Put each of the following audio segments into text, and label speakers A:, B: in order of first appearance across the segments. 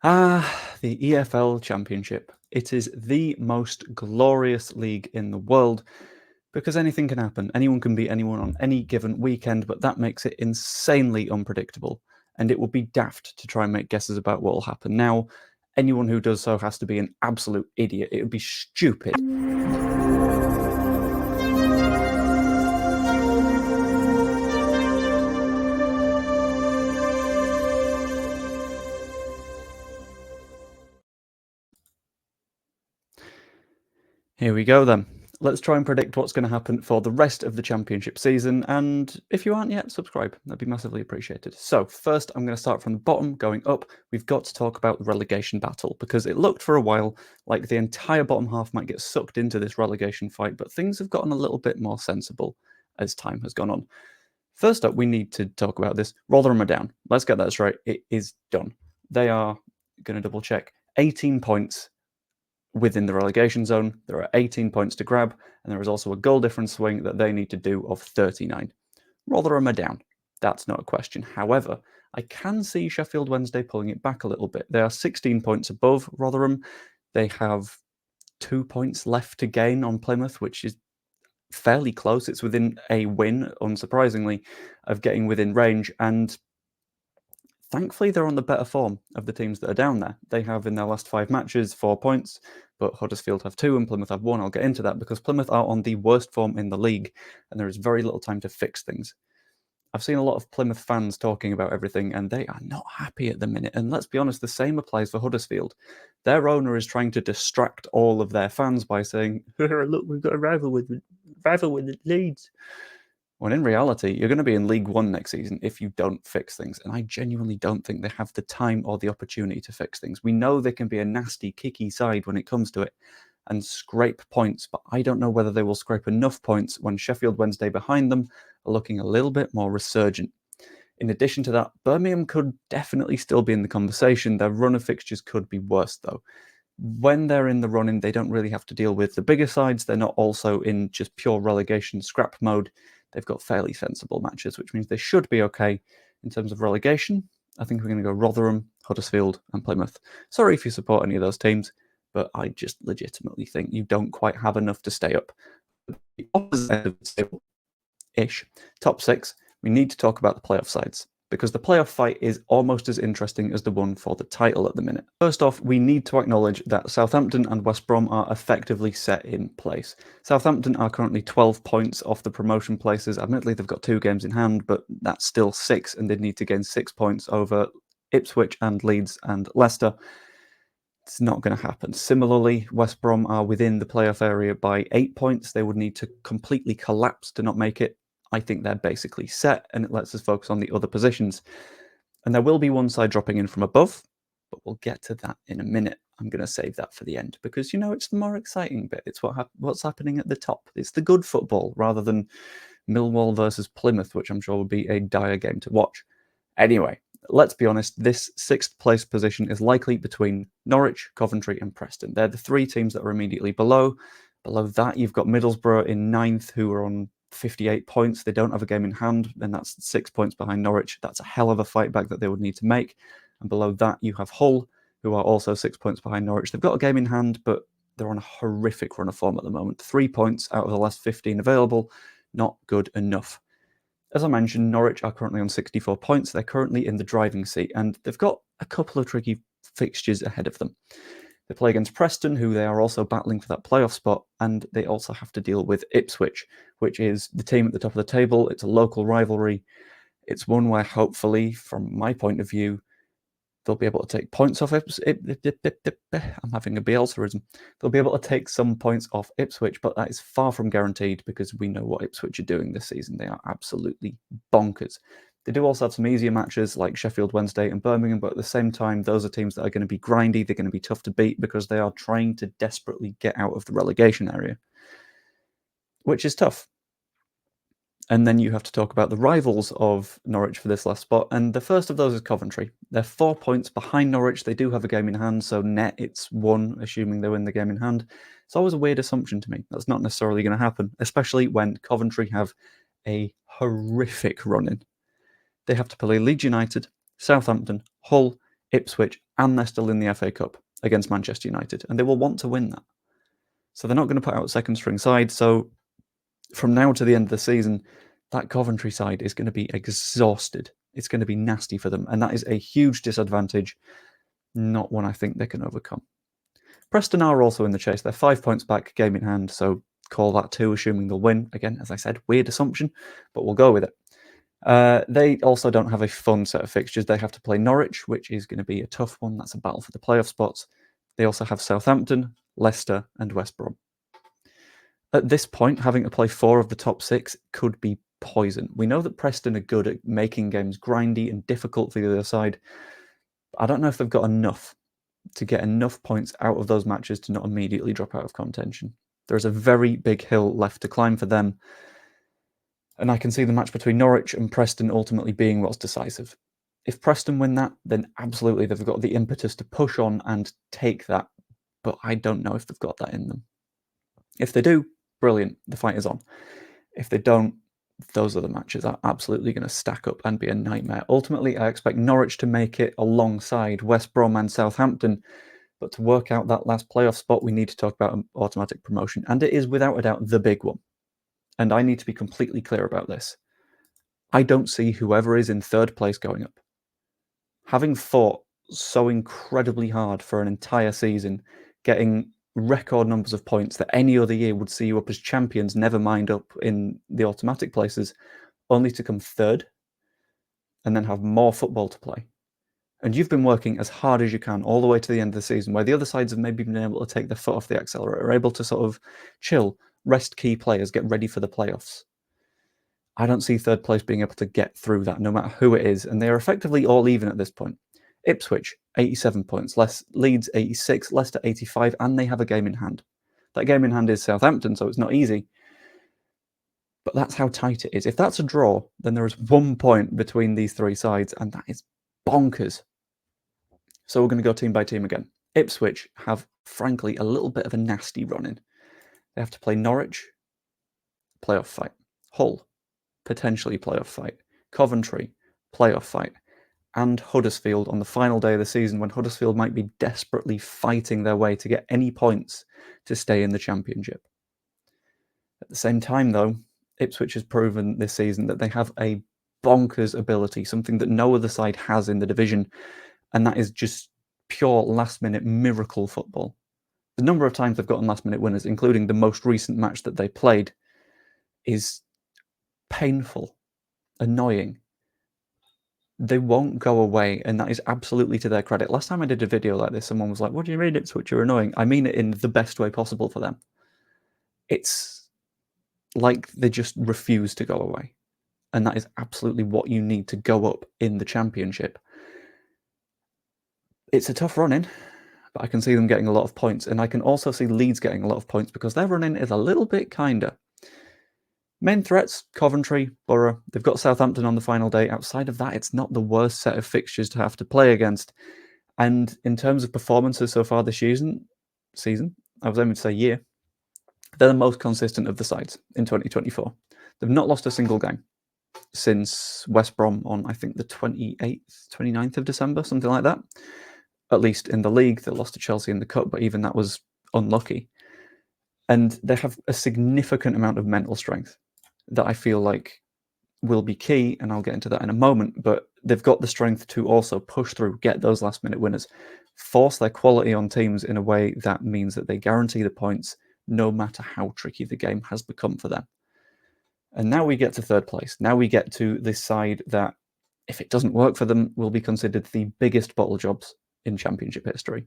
A: The EFL Championship. It is the most glorious league in the world because anything can happen. Anyone can beat anyone on any given weekend, but that makes it insanely unpredictable. And it would be daft to try and make guesses about what will happen. Now, anyone who does so has to be an absolute idiot. It would be stupid. Here we go then. Let's try and predict what's going to happen for the rest of the championship season. And if you aren't yet, subscribe. That'd be massively appreciated. So first, I'm going to start from the bottom going up. We've got to talk about the relegation battle because it looked for a while like the entire bottom half might get sucked into this relegation fight, but things have gotten a little bit more sensible as time has gone on. First up, we need to talk about this. Rotherham are down. Let's get that straight. It is done. They are going to double check 18 points within the relegation zone. There are 18 points to grab, and there is also a goal difference swing that they need to do of 39. Rotherham are down. That's not a question. However, I can see Sheffield Wednesday pulling it back a little bit. They are 16 points above Rotherham. They have 2 points left to gain on Plymouth, which is fairly close. It's within a win, unsurprisingly, of getting within range. And thankfully, they're on the better form of the teams that are down there. They have, in their last 5 matches, 4 points, but Huddersfield have 2 and Plymouth have 1. I'll get into that because Plymouth are on the worst form in the league, and there is very little time to fix things. I've seen a lot of Plymouth fans talking about everything, and they are not happy at the minute. And let's be honest, the same applies for Huddersfield. Their owner is trying to distract all of their fans by saying, "Look, we've got a rival with Leeds." When in reality, you're going to be in League One next season if you don't fix things. And I genuinely don't think they have the time or the opportunity to fix things. We know they can be a nasty, kicky side when it comes to it and scrape points, but I don't know whether they will scrape enough points when Sheffield Wednesday behind them are looking a little bit more resurgent. In addition to that, Birmingham could definitely still be in the conversation. Their run of fixtures could be worse, though. When they're in the running, they don't really have to deal with the bigger sides. They're not also in just pure relegation scrap mode. They've got fairly sensible matches, which means they should be okay in terms of relegation. I think we're going to go Rotherham, Huddersfield, and Plymouth. Sorry if you support any of those teams, but I just legitimately think you don't quite have enough to stay up. The opposite end of the table-ish, top 6, we need to talk about the playoff sides, because the playoff fight is almost as interesting as the one for the title at the minute. First off, we need to acknowledge that Southampton and West Brom are effectively set in place. Southampton are currently 12 points off the promotion places. Admittedly, they've got 2 games in hand, but that's still 6, and they need to gain 6 points over Ipswich and Leeds and Leicester. It's not going to happen. Similarly, West Brom are within the playoff area by 8 points. They would need to completely collapse to not make it. I think they're basically set, and it lets us focus on the other positions. And there will be one side dropping in from above, but we'll get to that in a minute. I'm going to save that for the end because, it's the more exciting bit. It's what's happening at the top. It's the good football rather than Millwall versus Plymouth, which I'm sure will be a dire game to watch. Anyway, let's be honest, this 6th place position is likely between Norwich, Coventry, and Preston. They're the 3 teams that are immediately below. Below that, you've got Middlesbrough in 9th, who are on 58 points. They don't have a game in hand, and that's 6 points behind Norwich. That's a hell of a fight back that they would need to make. And below that, you have Hull, who are also 6 points behind Norwich. They've got a game in hand, but they're on a horrific run of form at the moment. 3 points out of the last 15 available. Not good enough. As I mentioned, Norwich are currently on 64 points. They're currently in the driving seat, and they've got a couple of tricky fixtures ahead of them. They play against Preston, who they are also battling for that playoff spot, and they also have to deal with Ipswich, which is the team at the top of the table. It's a local rivalry. It's one where, hopefully, from my point of view, they'll be able to take points off I'm having a Bielsaism. They'll be able to take some points off Ipswich, but that is far from guaranteed because we know what Ipswich are doing this season. They are absolutely bonkers. They do also have some easier matches like Sheffield Wednesday and Birmingham, but at the same time, those are teams that are going to be grindy. They're going to be tough to beat because they are trying to desperately get out of the relegation area, which is tough. And then you have to talk about the rivals of Norwich for this last spot. And the first of those is Coventry. They're 4 points behind Norwich. They do have a game in hand, so net it's 1, assuming they win the game in hand. It's always a weird assumption to me. That's not necessarily going to happen, especially when Coventry have a horrific run-in. They have to play Leeds United, Southampton, Hull, Ipswich, and they're still in the FA Cup against Manchester United, and they will want to win that. So they're not going to put out a second string side. So from now to the end of the season, that Coventry side is going to be exhausted. It's going to be nasty for them, and that is a huge disadvantage, not one I think they can overcome. Preston are also in the chase. They're 5 points back, game in hand, so call that 2, assuming they'll win. Again, as I said, weird assumption, but we'll go with it. They also don't have a fun set of fixtures. They have to play Norwich, which is going to be a tough one. That's a battle for the playoff spots. They also have Southampton, Leicester, and West Brom. At this point, having to play 4 of the top 6 could be poison. We know that Preston are good at making games grindy and difficult for the other side. I don't know if they've got enough to get enough points out of those matches to not immediately drop out of contention. There's a very big hill left to climb for them, and I can see the match between Norwich and Preston ultimately being what's decisive. If Preston win that, then absolutely they've got the impetus to push on and take that, but I don't know if they've got that in them. If they do, brilliant, the fight is on. If they don't, those other matches are absolutely going to stack up and be a nightmare. Ultimately, I expect Norwich to make it alongside West Brom and Southampton, but to work out that last playoff spot, we need to talk about an automatic promotion, and it is without a doubt the big one. And I need to be completely clear about this. I don't see whoever is in third place going up. Having fought so incredibly hard for an entire season, getting record numbers of points that any other year would see you up as champions, never mind up in the automatic places, only to come third and then have more football to play. And you've been working as hard as you can all the way to the end of the season, where the other sides have maybe been able to take their foot off the accelerator, able to sort of chill, rest key players, get ready for the playoffs. I don't see third place being able to get through that, no matter who it is, and they are effectively all even at this point. Ipswich, 87 points, Leeds, 86, Leicester, 85, and they have a game in hand. That game in hand is Southampton, so it's not easy. But that's how tight it is. If that's a draw, then there is 1 point between these 3 sides, and that is bonkers. So we're going to go team by team again. Ipswich have, frankly, a little bit of a nasty run in. They have to play Norwich, playoff fight. Hull, potentially playoff fight. Coventry, playoff fight. And Huddersfield on the final day of the season, when Huddersfield might be desperately fighting their way to get any points to stay in the Championship. At the same time, though, Ipswich has proven this season that they have a bonkers ability, something that no other side has in the division, and that is just pure last-minute miracle football. The number of times they've gotten last-minute winners, including the most recent match that they played, is painful, annoying. They won't go away, and that is absolutely to their credit. Last time I did a video like this, someone was like, "What do you mean Ipswich are annoying?" I mean it in the best way possible for them. It's like they just refuse to go away, and that is absolutely what you need to go up in the Championship. It's a tough run-in, but I can see them getting a lot of points, and I can also see Leeds getting a lot of points because their run-in is a little bit kinder. Main threats, Coventry, Borough. They've got Southampton on the final day. Outside of that, it's not the worst set of fixtures to have to play against. And in terms of performances so far this season, I was aiming to say year, they're the most consistent of the sides in 2024. They've not lost a single game since West Brom on, I think, the 28th, 29th of December, something like that. At least in the league, they lost to Chelsea in the cup, but even that was unlucky. And they have a significant amount of mental strength that I feel like will be key, and I'll get into that in a moment, but they've got the strength to also push through, get those last-minute winners, force their quality on teams in a way that means that they guarantee the points no matter how tricky the game has become for them. And now we get to third place. Now we get to this side that, if it doesn't work for them, will be considered the biggest bottle jobs in Championship history,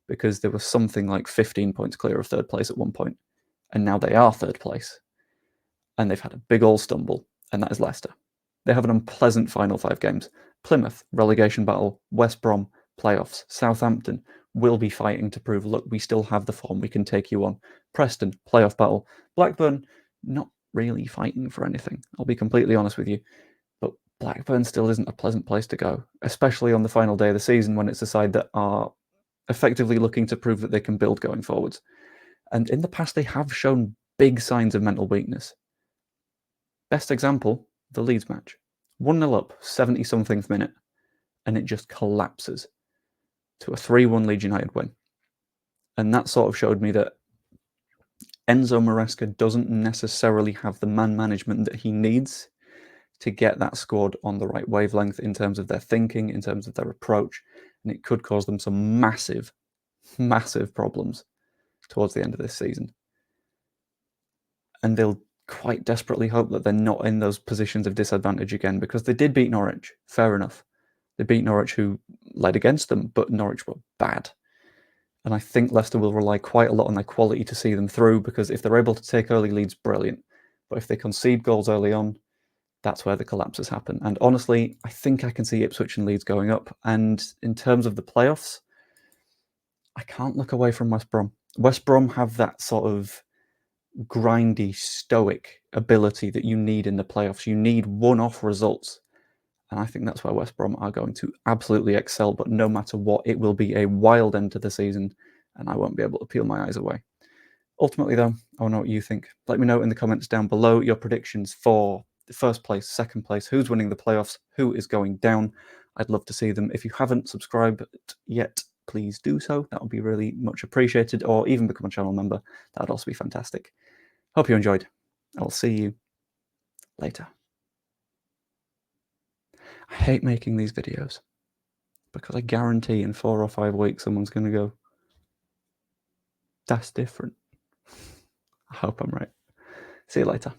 A: because there was something like 15 points clear of third place at one point, and now they are third place. And they've had a big old stumble, and that is Leicester. They have an unpleasant final 5 games. Plymouth, relegation battle. West Brom, playoffs. Southampton will be fighting to prove, look, we still have the form, we can take you on. Preston, playoff battle. Blackburn, not really fighting for anything, I'll be completely honest with you. But Blackburn still isn't a pleasant place to go, especially on the final day of the season when it's a side that are effectively looking to prove that they can build going forwards. And in the past, they have shown big signs of mental weakness. Best example, the Leeds match. 1-0 up, 70-something minute, and it just collapses. to a 3-1 Leeds United win. And that sort of showed me that Enzo Maresca doesn't necessarily have the man management that he needs to get that squad on the right wavelength in terms of their thinking, in terms of their approach, and it could cause them some massive, massive problems towards the end of this season. And they'll quite desperately hope that they're not in those positions of disadvantage again, because they did beat Norwich, fair enough. They beat Norwich, who led against them, but Norwich were bad. And I think Leicester will rely quite a lot on their quality to see them through, because if they're able to take early leads, brilliant. But if they concede goals early on, that's where the collapses happen. And honestly, I think I can see Ipswich and Leeds going up. And in terms of the playoffs, I can't look away from West Brom. West Brom have that sort of grindy, stoic ability that you need in the playoffs. You need one-off results. And I think that's where West Brom are going to absolutely excel. But no matter what, it will be a wild end to the season, and I won't be able to peel my eyes away. Ultimately, though, I want to know what you think. Let me know in the comments down below your predictions for the first place, second place, who's winning the playoffs, who is going down. I'd love to see them. If you haven't subscribed yet, please do so. That would be really much appreciated, or even become a channel member. That would also be fantastic. Hope you enjoyed. I'll see you later. I hate making these videos because I guarantee in 4 or 5 weeks someone's going to go, that's different. I hope I'm right. See you later.